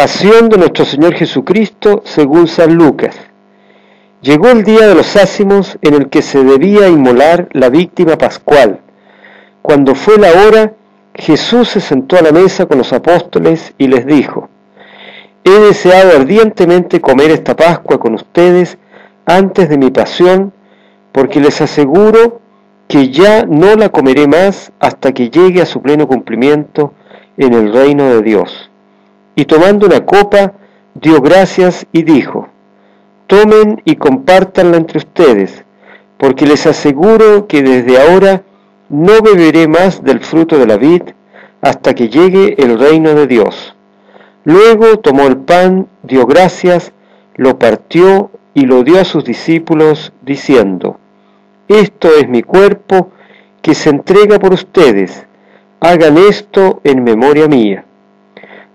Pasión de nuestro Señor Jesucristo según San Lucas. Llegó el día de los ázimos en el que se debía inmolar la víctima pascual. Cuando fue la hora, Jesús se sentó a la mesa con los apóstoles y les dijo: He deseado ardientemente comer esta Pascua con ustedes antes de mi pasión, porque les aseguro que ya no la comeré más hasta que llegue a su pleno cumplimiento en el reino de Dios. Y tomando una copa, dio gracias y dijo: Tomen y compártanla entre ustedes, porque les aseguro que desde ahora no beberé más del fruto de la vid hasta que llegue el reino de Dios. Luego tomó el pan, dio gracias, lo partió y lo dio a sus discípulos, diciendo: Esto es mi cuerpo que se entrega por ustedes, hagan esto en memoria mía.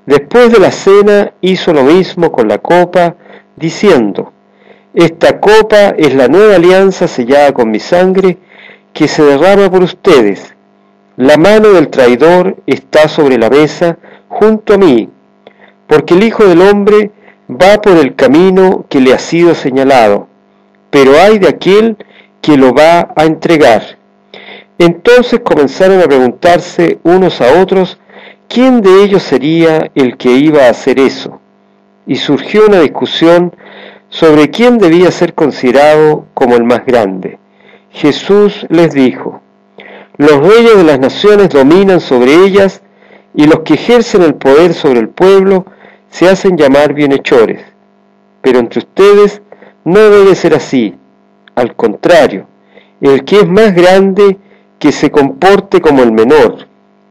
Después de la cena hizo lo mismo con la copa, diciendo: Esta copa es la nueva alianza sellada con mi sangre, que se derrama por ustedes. La mano del traidor está sobre la mesa junto a mí, porque el Hijo del Hombre va por el camino que le ha sido señalado, pero ay de aquel que lo va a entregar. Entonces comenzaron a preguntarse unos a otros quién de ellos sería el que iba a hacer eso, y surgió una discusión sobre quién debía ser considerado como el más grande. Jesús les dijo: Los reyes de las naciones dominan sobre ellas, y los que ejercen el poder sobre el pueblo se hacen llamar bienhechores. Pero entre ustedes no debe ser así. Al contrario, el que es más grande, que se comporte como el menor,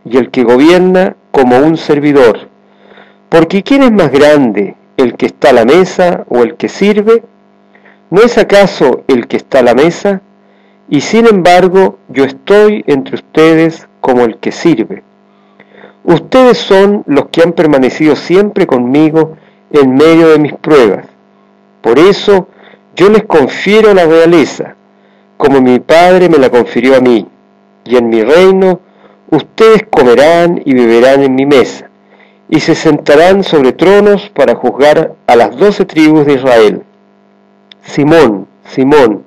y el que gobierna como un servidor. Porque ¿quién es más grande, el que está a la mesa o el que sirve? ¿No es acaso el que está a la mesa? Y sin embargo yo estoy entre ustedes como el que sirve. Ustedes son los que han permanecido siempre conmigo en medio de mis pruebas. Por eso yo les confiero la realeza, como mi Padre me la confirió a mí, y en mi reino ustedes comerán y beberán en mi mesa, y se sentarán sobre tronos para juzgar a las 12 tribus de Israel. Simón, Simón,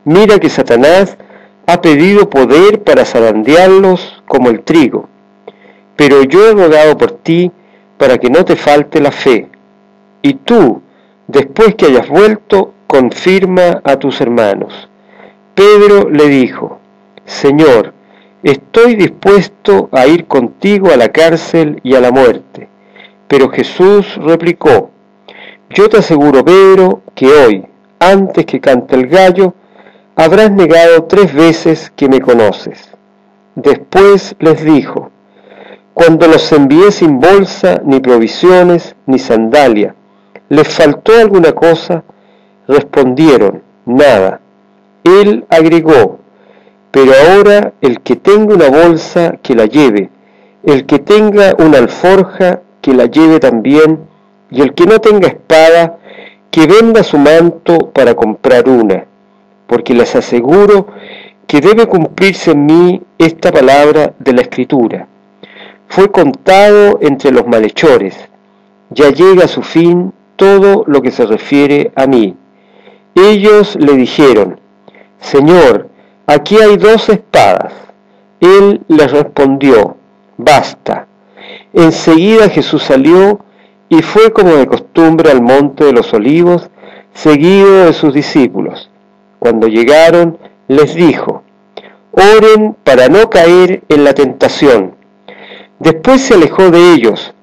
mira que Satanás ha pedido poder para zarandearlos como el trigo, pero yo he rogado por ti para que no te falte la fe, y tú, después que hayas vuelto, confirma a tus hermanos. Pedro le dijo: Señor, estoy dispuesto a ir contigo a la cárcel y a la muerte. Pero Jesús replicó: Yo te aseguro, Pedro, que hoy, antes que cante el gallo, habrás negado 3 veces que me conoces. Después les dijo: Cuando los envié sin bolsa, ni provisiones, ni sandalia, ¿les faltó alguna cosa? Respondieron: Nada. Él agregó: Pero ahora el que tenga una bolsa, que la lleve; el que tenga una alforja, que la lleve también; y el que no tenga espada, que venda su manto para comprar una. Porque les aseguro que debe cumplirse en mí esta palabra de la Escritura: Fue contado entre los malhechores, ya llega a su fin todo lo que se refiere a mí. Ellos le dijeron: Señor, aquí hay 2 espadas. Él les respondió: Basta. Enseguida Jesús salió y fue como de costumbre al monte de los Olivos, seguido de sus discípulos. Cuando llegaron, les dijo: Oren para no caer en la tentación. Después se alejó de ellos,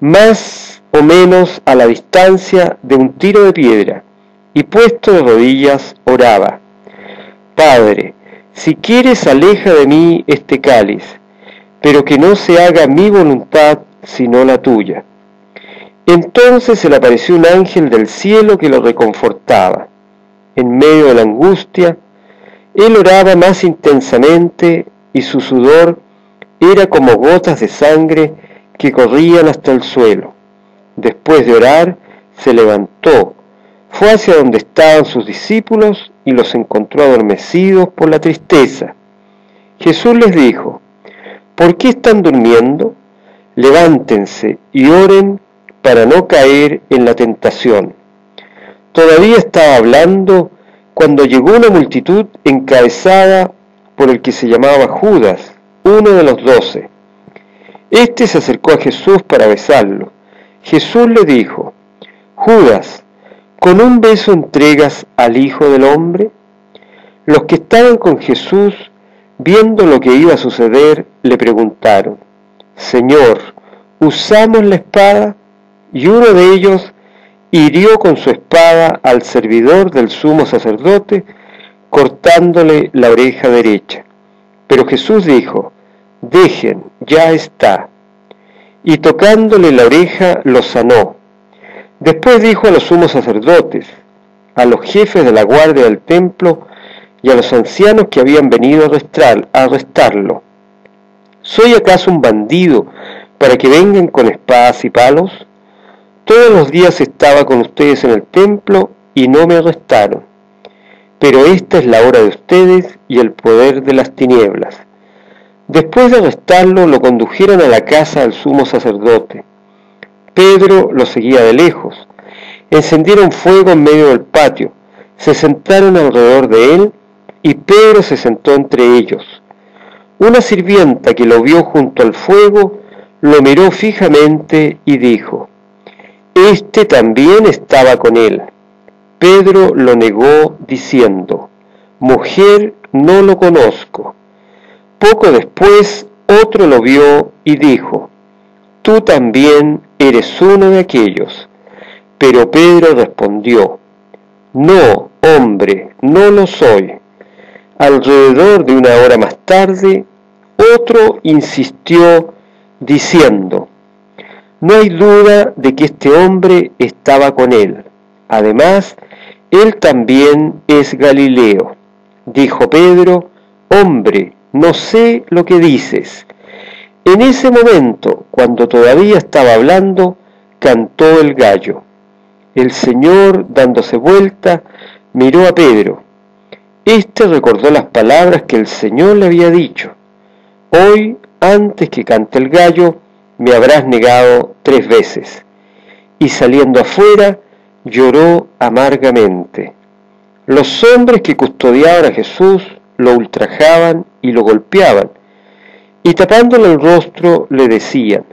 más o menos a la distancia de un tiro de piedra, y puesto de rodillas oraba: Padre, si quieres, aleja de mí este cáliz, pero que no se haga mi voluntad sino la tuya. Entonces se le apareció un ángel del cielo que lo reconfortaba. En medio de la angustia, él oraba más intensamente, y su sudor era como gotas de sangre que corrían hasta el suelo. Después de orar, se levantó, fue hacia donde estaban sus discípulos y los encontró adormecidos por la tristeza. Jesús les dijo: ¿Por qué están durmiendo? Levántense y oren para no caer en la tentación. Todavía estaba hablando cuando llegó una multitud encabezada por el que se llamaba Judas, uno de los 12. Este se acercó a Jesús para besarlo. Jesús le dijo: Judas, ¿con un beso entregas al Hijo del Hombre? Los que estaban con Jesús, viendo lo que iba a suceder, le preguntaron: Señor, ¿usamos la espada? Y uno de ellos hirió con su espada al servidor del sumo sacerdote, cortándole la oreja derecha. Pero Jesús dijo: Dejen, ya está. Y tocándole la oreja, lo sanó. Después dijo a los sumos sacerdotes, a los jefes de la guardia del templo y a los ancianos que habían venido a arrestarlo: ¿Soy acaso un bandido para que vengan con espadas y palos? Todos los días estaba con ustedes en el templo y no me arrestaron. Pero esta es la hora de ustedes y el poder de las tinieblas. Después de arrestarlo, lo condujeron a la casa del sumo sacerdote. Pedro lo seguía de lejos. Encendieron fuego en medio del patio, se sentaron alrededor de él y Pedro se sentó entre ellos. Una sirvienta que lo vio junto al fuego lo miró fijamente y dijo: Este también estaba con él. Pedro lo negó diciendo: Mujer, no lo conozco. Poco después otro lo vio y dijo: Tú también eres uno de aquellos. Pero Pedro respondió: No, hombre, no lo soy. Alrededor de una hora más tarde, otro insistió diciendo: No hay duda de que este hombre estaba con él. Además, él también es Galileo. Dijo Pedro: Hombre, no sé lo que dices. En ese momento, cuando todavía estaba hablando, cantó el gallo. El Señor, dándose vuelta, miró a Pedro. Este recordó las palabras que el Señor le había dicho: Hoy, antes que cante el gallo, me habrás negado 3 veces. Y saliendo afuera, lloró amargamente. Los hombres que custodiaban a Jesús lo ultrajaban y lo golpeaban, y tapándole el rostro le decían: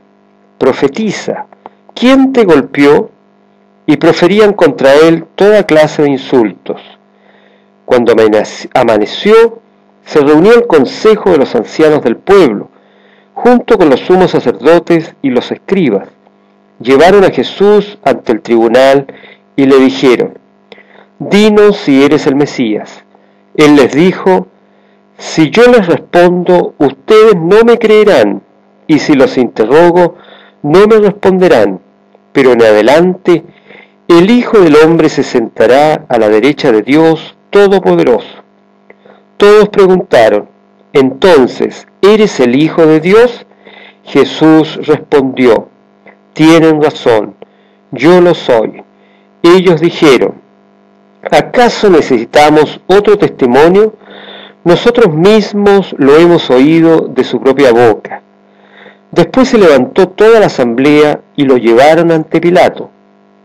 Profetiza, ¿quién te golpeó? Y proferían contra él toda clase de insultos. Cuando amaneció, se reunió el consejo de los ancianos del pueblo, junto con los sumos sacerdotes y los escribas. Llevaron a Jesús ante el tribunal y le dijeron: Dinos si eres el Mesías. Él les dijo: Si yo les respondo, ustedes no me creerán, y si los interrogo, no me responderán. Pero en adelante, el Hijo del Hombre se sentará a la derecha de Dios Todopoderoso. Todos preguntaron: Entonces, ¿eres el Hijo de Dios? Jesús respondió: Tienen razón, yo lo soy. Ellos dijeron: ¿Acaso necesitamos otro testimonio? Nosotros mismos lo hemos oído de su propia boca. Después se levantó toda la asamblea y lo llevaron ante Pilato,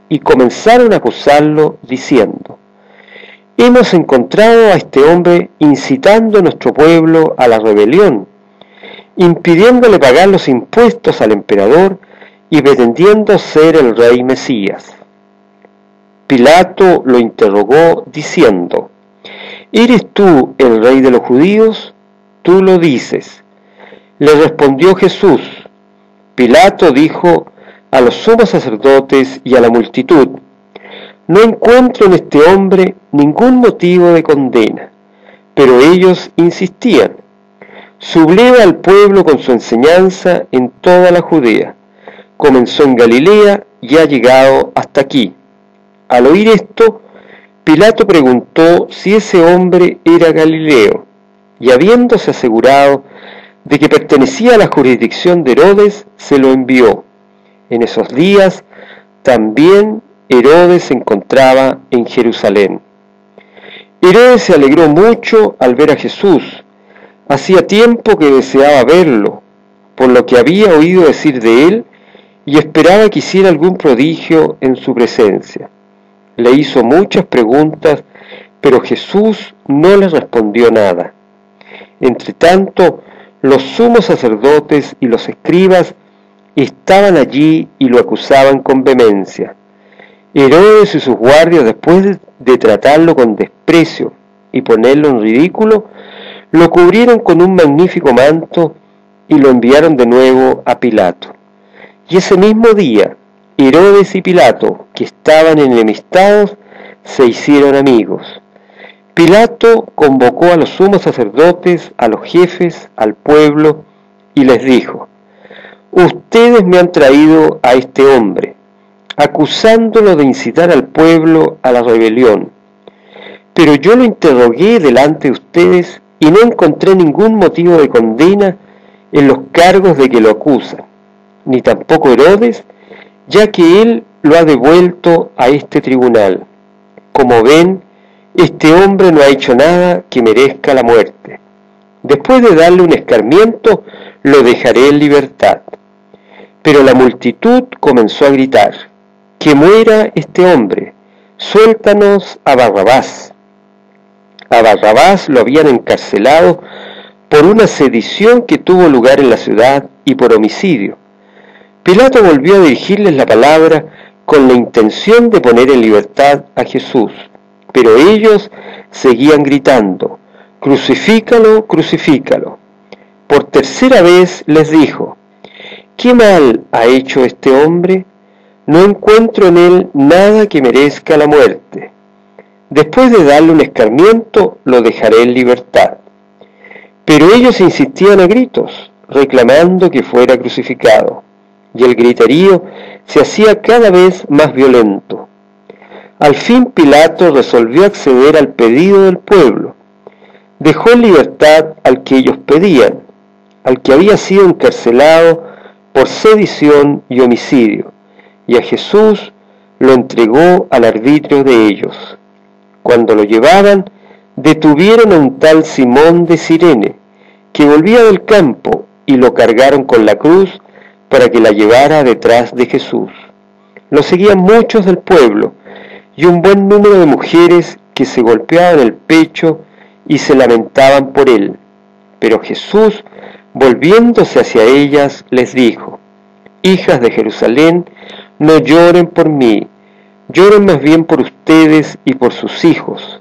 y comenzaron a acusarlo diciendo: Hemos encontrado a este hombre incitando a nuestro pueblo a la rebelión, impidiéndole pagar los impuestos al emperador y pretendiendo ser el rey Mesías. Pilato lo interrogó diciendo: ¿Eres tú el rey de los judíos? Tú lo dices. Le respondió Jesús. Pilato dijo a los sumos sacerdotes y a la multitud: No encuentro en este hombre ningún motivo de condena. Pero ellos insistían: Subleva al pueblo con su enseñanza en toda la Judea. Comenzó en Galilea y ha llegado hasta aquí. Al oír esto, Pilato preguntó si ese hombre era Galileo, y habiéndose asegurado de que pertenecía a la jurisdicción de Herodes, se lo envió. En esos días también Herodes se encontraba en Jerusalén. Herodes se alegró mucho al ver a Jesús. Hacía tiempo que deseaba verlo, por lo que había oído decir de él, y esperaba que hiciera algún prodigio en su presencia. Le hizo muchas preguntas, pero Jesús no le respondió nada. Entretanto, los sumos sacerdotes y los escribas estaban allí y lo acusaban con vehemencia. Herodes y sus guardias, después de tratarlo con desprecio y ponerlo en ridículo, lo cubrieron con un magnífico manto y lo enviaron de nuevo a Pilato. Y ese mismo día, Herodes y Pilato, que estaban enemistados, se hicieron amigos. Pilato convocó a los sumos sacerdotes, a los jefes, al pueblo, y les dijo: ustedes me han traído a este hombre, acusándolo de incitar al pueblo a la rebelión. Pero yo lo interrogué delante de ustedes y no encontré ningún motivo de condena en los cargos de que lo acusan, ni tampoco Herodes, ya que él lo ha devuelto a este tribunal. Como ven, este hombre no ha hecho nada que merezca la muerte. Después de darle un escarmiento, lo dejaré en libertad. Pero la multitud comenzó a gritar: ¡que muera este hombre! ¡Suéltanos a Barrabás! A Barrabás lo habían encarcelado por una sedición que tuvo lugar en la ciudad y por homicidio. Pilato volvió a dirigirles la palabra con la intención de poner en libertad a Jesús, pero ellos seguían gritando: ¡crucifícalo, crucifícalo! Por tercera vez les dijo: ¿qué mal ha hecho este hombre? No encuentro en él nada que merezca la muerte. Después de darle un escarmiento, lo dejaré en libertad. Pero ellos insistían a gritos, reclamando que fuera crucificado, y el griterío se hacía cada vez más violento. Al fin Pilato resolvió acceder al pedido del pueblo. Dejó en libertad al que ellos pedían, al que había sido encarcelado por sedición y homicidio, y a Jesús lo entregó al arbitrio de ellos. Cuando lo llevaban, detuvieron a un tal Simón de Cirene, que volvía del campo, y lo cargaron con la cruz para que la llevara detrás de Jesús. Lo seguían muchos del pueblo, y un buen número de mujeres que se golpeaban el pecho y se lamentaban por él. Pero Jesús, volviéndose hacia ellas, les dijo: hijas de Jerusalén, no lloren por mí, lloren más bien por ustedes y por sus hijos,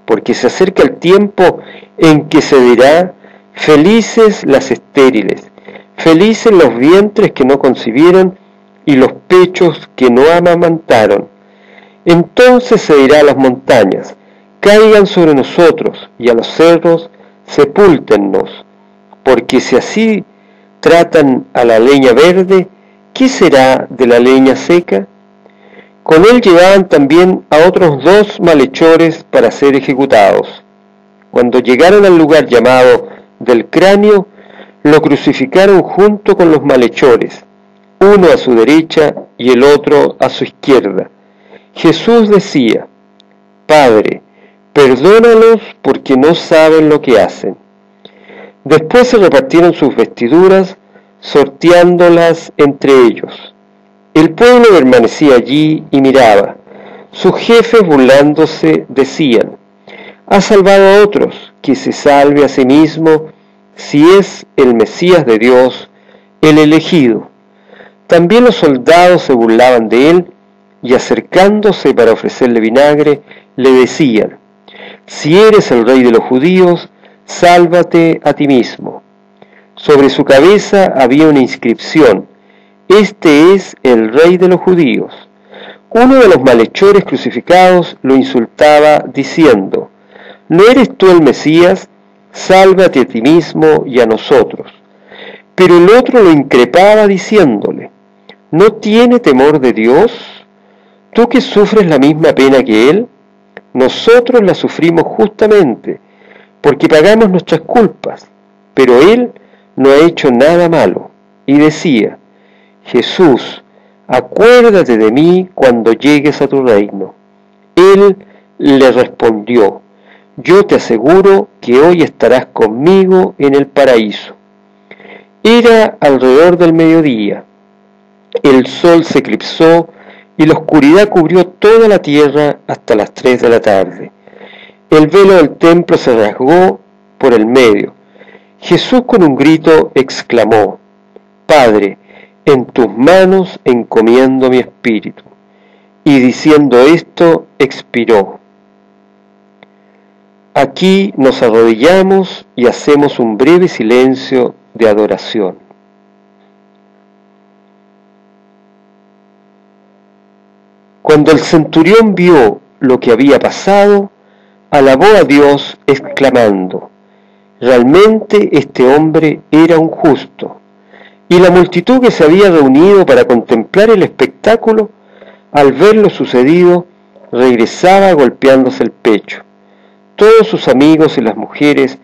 porque se acerca el tiempo en que se dirá: felices las estériles, felices los vientres que no concibieron y los pechos que no amamantaron. Entonces se dirá a las montañas: caigan sobre nosotros, y a los cerros: sepúltennos, porque si así tratan a la leña verde, ¿qué será de la leña seca? Con él llevaban también a otros 2 malhechores para ser ejecutados. Cuando llegaron al lugar llamado del cráneo, lo crucificaron junto con los malhechores, uno a su derecha y el otro a su izquierda. Jesús decía: Padre, perdónalos porque no saben lo que hacen. Después se repartieron sus vestiduras, sorteándolas entre ellos. El pueblo permanecía allí y miraba. Sus jefes, burlándose, decían: ha salvado a otros, que se salve a sí mismo, si es el Mesías de Dios, el elegido. También los soldados se burlaban de él, y acercándose para ofrecerle vinagre, le decían: si eres el rey de los judíos, sálvate a ti mismo. Sobre su cabeza había una inscripción: este es el rey de los judíos. Uno de los malhechores crucificados lo insultaba diciendo: ¿no eres tú el Mesías? Sálvate a ti mismo y a nosotros. Pero el otro lo increpaba diciéndole: ¿no tiene temor de Dios? ¿Tú que sufres la misma pena que él? Nosotros la sufrimos justamente, porque pagamos nuestras culpas, pero él no ha hecho nada malo. Y decía: Jesús, acuérdate de mí cuando llegues a tu reino. Él le respondió: yo te aseguro que hoy estarás conmigo en el paraíso. Era alrededor del mediodía. el sol se eclipsó y la oscuridad cubrió toda la tierra hasta las 3 de la tarde. El velo del templo se rasgó por el medio. Jesús con un grito exclamó: Padre, en tus manos encomiendo mi espíritu. Y diciendo esto, expiró. Aquí nos arrodillamos y hacemos un breve silencio de adoración. Cuando el centurión vio lo que había pasado, alabó a Dios exclamando: realmente este hombre era un justo. Y la multitud que se había reunido para contemplar el espectáculo, al ver lo sucedido, regresaba golpeándose el pecho. Todos sus amigos y las mujeres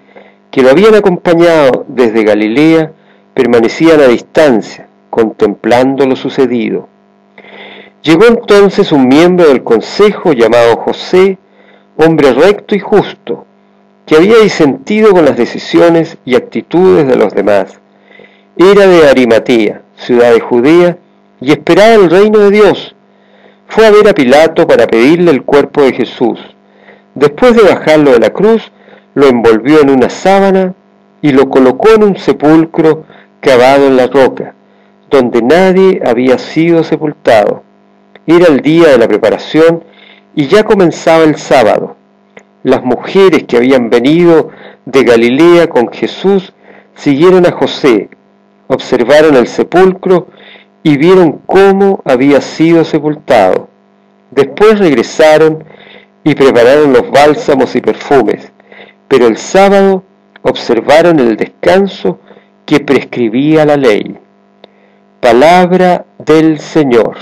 que lo habían acompañado desde Galilea permanecían a distancia, contemplando lo sucedido. Llegó entonces un miembro del consejo llamado José, hombre recto y justo, que había disentido con las decisiones y actitudes de los demás. Era de Arimatea, ciudad de Judea, y esperaba el reino de Dios. Fue a ver a Pilato para pedirle el cuerpo de Jesús. Después de bajarlo de la cruz, lo envolvió en una sábana y lo colocó en un sepulcro cavado en la roca, donde nadie había sido sepultado. Era el día de la preparación y ya comenzaba el sábado. Las mujeres que habían venido de Galilea con Jesús siguieron a José, observaron el sepulcro y vieron cómo había sido sepultado. Después regresaron y prepararon los bálsamos y perfumes, pero el sábado observaron el descanso que prescribía la ley. Palabra del Señor.